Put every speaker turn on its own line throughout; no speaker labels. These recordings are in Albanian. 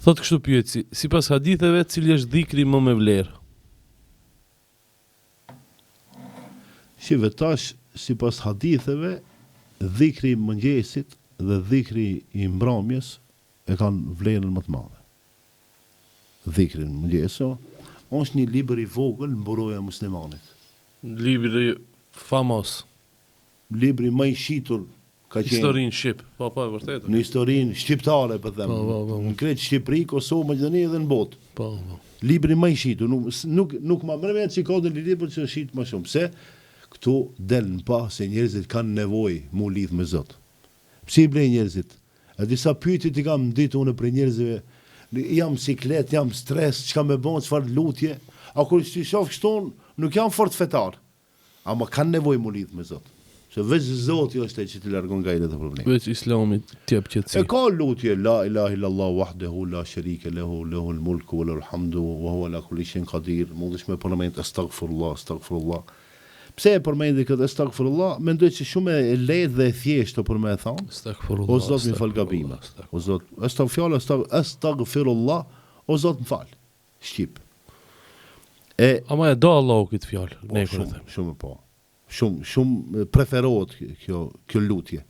Thot kështu pyetësi, sipas haditheve, cili është dhikri më me vlerë?
Shive tash, sipas haditheve, dhikri i mëngjesit dhe dhikri i mbrëmjes e kanë vlerën më të madhe. Dhikri i mëngjesit është një libër i vogël mburoja e muslimanit.
Libri famos.
Libri më i shitur ka qenë
Historinë shqip. Po, e vërtetë.
në historinë shqiptare, për them.
Po.
Në kretë Shqipëri, Kosovë, Maqedoni dhe në botë.
Po.
Libri më i shitur, nuk ma mërëmet që ka dhe një libër që shit më shumë. Pse? Këtu del në pa se njerëzit kanë nevojë mu lidh me Zot. Pse i blej njerëzit? E disa pyetje i kam ditë unë për njerëzve, jam siklet, jam stres, çka më bën, çfarë lutje? A kur ti shoh kështu, nuk jam fort fetar. Ama kanë nevojë mu lidh me Zot. Se veç Zoti është ai që të largon nga ato probleme.
Veç Islami t'jep qetësi.
E ka lutje, la ilaha illallah wahdahu la sharika lahu, lahul mulku wa lahul hamdu wa huwa ala kulli shay'in qadir. Mundesh me përmend astaghfirullah. Pse e përmendi këtë astaghfirullah? Mendoj që shumë e lehtë dhe e thjeshtë për më e thonë.
Astaghfirullah.
O Zot më fal gabimet. O Zot, astaghfirullah, o Zot më fal. Shqip.
Ama e do Allahu këtë fjalë, ne kur e them.
Shumë po. Shumë preferohet kjo lutje.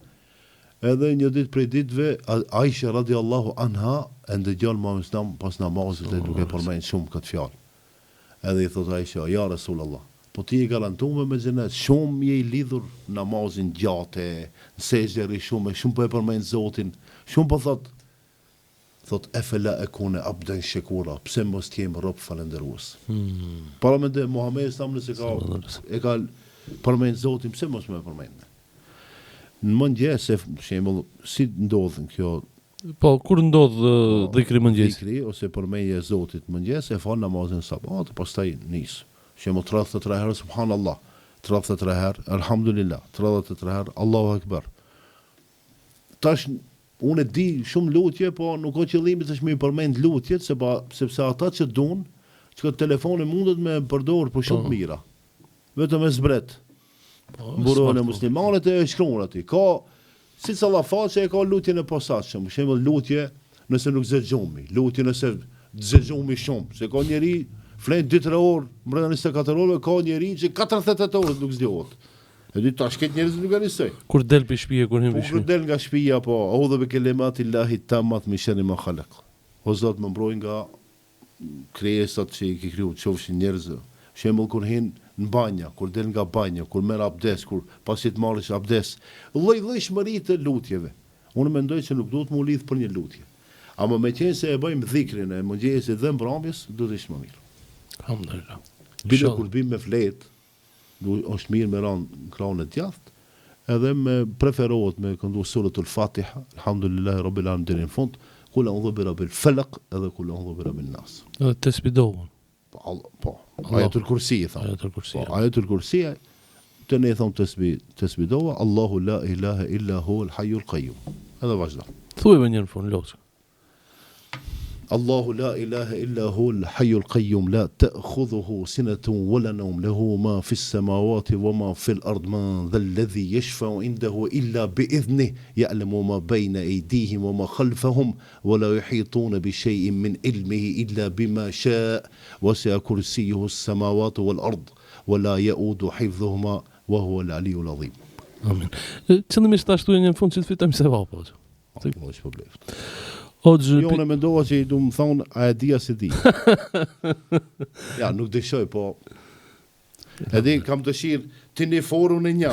Edhe një ditë prej ditëve Aisha radiallahu anha e ndëgjon Muhamedit pas namazit dhe duke përmend shumë këtë fjalë. Edhe i thot Aisha, ja Rasulullah, po ti e garantuar me xhenet, shumë je i lidhur namazin gjatë, në sejdë shumë po e përmend Zotin, shumë po thot e fela e kune abden shekura, pse mos t'jem rob falendërues. Para me dhe Muhamedi nëse e ka përmend Zotin, pse mos më përmend? Në mëngjes, për shembull, si ndodhin kjo?
Po, kur ndodh dhikri mëngjes?
Dhikri ose përmendja e Zotit mëngjes, e fal namazin sabat, pastaj nis. Shembull 33 herë subhanallah, 33 herë alhamdulillah, 33 herë Allahu akbar. Tash unë di shumë lutje, po nuk ka qëllimi të më përmend lutjet, sepse ata që duan, që telefoni mundet me përdor për shumë mira. Vetëm e zbret. Mburohen e muslimanët e shkruan aty. Ka si Allah faqe e ka lutjen e posaçëm. Për shembull lutje nëse nuk zë xhumi, lutje nëse zë xhumi shumë, se ka njeri flet 2-3 orë, brenda 24 orëve ka njeri që 48 orë nuk zgjohet. E di tash këtë njerëz nuk anisoj.
Kur del pi shtëpia, kur hyn pi shtëpi.
Kur del nga shtëpia, po, audhu bi kelimatillahi tammat min sharri ma khalaq. O Zot më mbroj nga krijesat që i ke krijuar, qofshin njerëz. Shembull kur hyn në banja, kur del nga banja, kur merr abdes, kur pasi të marrësh abdes, lloj-llojshmëri të lutjeve. Unë mendoj se nuk duhet më lidh për një lutje. Ama me qenë se e bëjmë dhikrin e mëngjesit dhe mbrëmjes, do të ishte më mirë.
Alhamdulillah.
Bile kur bim me flet, është mirë me ranë krahun e djathtë, edhe me preferohet me këndu suratul Fatiha, alhamdulillahi rabbil alamin deri në fund, kul a'udhu bi rabbil falaq edhe kul a'udhu bi rabbin nas.
Edhe tesbidohen.
Po. Ayatul Kursi i thon.
Ayatul Kursi.
Po, Ayatul Kursi të ne thon tesbidova, Allahu la ilaha illa huwa al-hayyul qayyum. Edhe vazhdo.
Thuaj më një fund lotës.
الله لا إله إلا هو الحي القيوم لا تأخذه سنة ولا نوم له ما في السماوات وما في الأرض من ذا الذي يشفع عنده إلا بإذنه يعلم ما بين أيديهم وما خلفهم ولا يحيطون بشيء من علمه إلا بما شاء وسع كرسيه السماوات والأرض ولا يؤود حفظهما وهو العلي العظيم.
Amin. Qëllimisht ashtu një fund që të fitojmë se vapo.
Allah është problem. Jo, në mendova që i du më thonë, a e di, a se di. Ja, nuk dëshoj, po... Edhe kam dëshirë të një foru në një.